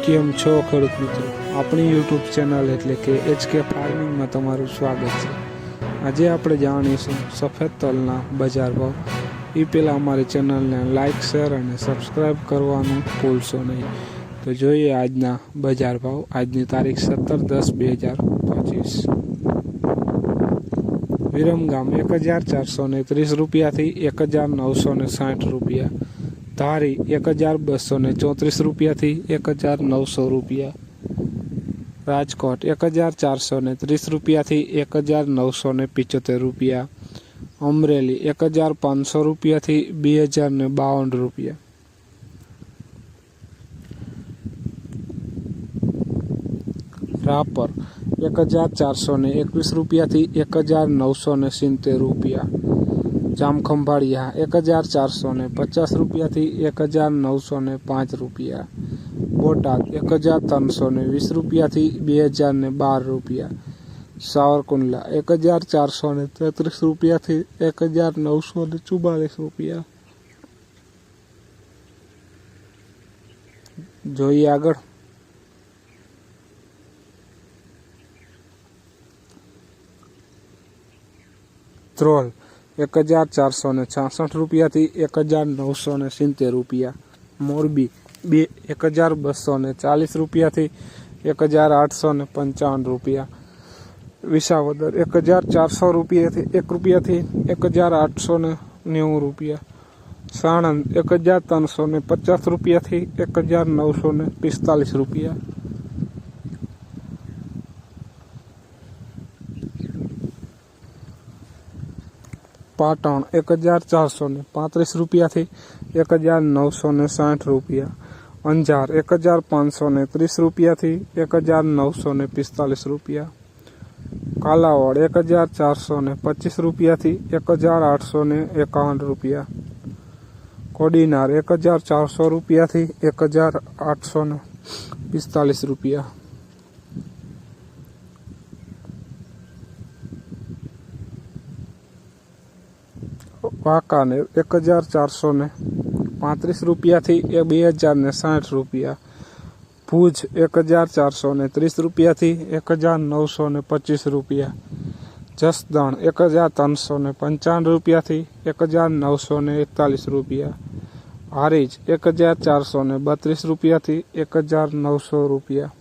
કેમ છો ખેડૂત મિત્રો? આપણી યુટ્યુબ ચેનલ એટલે કે HK ફાર્મિંગમાં તમારું સ્વાગત છે। આજે આપણે જાણીશું સફેદ તલના બજાર ભાવ। એ પહેલાં અમારી ચેનલને લાઇક, શેર અને સબસ્ક્રાઈબ કરવાનું ભૂલશો નહીં। તો જોઈએ આજના બજાર ભાવ। આજની તારીખ 17/10/2025। વિરમગામ 1430 રૂપિયાથી 1960 રૂપિયા। ધારી 1234 રૂપિયાથી 1900 રૂપિયા। રાજકોટ 1430 રૂપિયાથી 1975 રૂપિયા। અમરેલી 1500 રૂપિયાથી 2052 રૂપિયા। રાપર 1421 રૂપિયાથી 1970 રૂપિયા। જામખંભાળિયા 1450 રૂપિયાથી 1905 રૂપિયા। બોટાદ 1320 રૂપિયાથી 2012 રૂપિયા। સાવરકુંડલા 1433 રૂપિયાથી 1944 રૂપિયા। જોઈએ આગળ। ધ્રોલ 1466 રૂપિયાથી 1970 રૂપિયા। મોરબી 1240 રૂપિયાથી 1855 રૂપિયા। વિસાવદર 1400 રૂપિયાથી 1890 રૂપિયા। સાણંદ 1350 રૂપિયાથી 1945 રૂપિયા। પાટણ 1435 રૂપિયાથી 1960 રૂપિયા। અંજાર 1530 રૂપિયાથી 1945 રૂપિયા। કાલાવાડ 1425 રૂપિયાથી 1851 રૂપિયા। કોડીનાર 1400 રૂપિયાથી 1845 રૂપિયા। વાંકાનેર 1435 રૂપિયાથી 2060 રૂપિયા। ભુજ 1430 રૂપિયાથી 1925 રૂપિયા। જસદણ 1355 રૂપિયાથી 1941 રૂપિયા। હારીજ 1432 રૂપિયાથી 1900 રૂપિયા।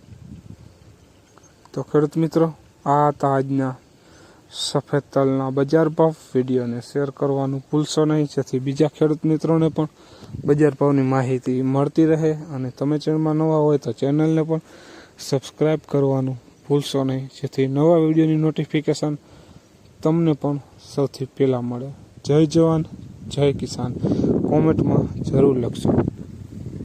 તો ખેડૂત મિત્રો, આ હતા આજના સફેદ તલના બજાર ભાવ। વિડીયોને શેર કરવાનું ભૂલશો નહીં, જેથી બીજા ખેડૂત મિત્રોને પણ બજાર ભાવની માહિતી મળતી રહે। અને તમે ચેનલમાં નવા હોય તો ચેનલને પણ સબસ્ક્રાઈબ કરવાનું ભૂલશો નહીં, જેથી નવા વિડીયોની નોટિફિકેશન તમને પણ સૌથી પહેલાં મળે। જય જવાન, જય કિસાન, કોમેન્ટમાં જરૂર લખજો।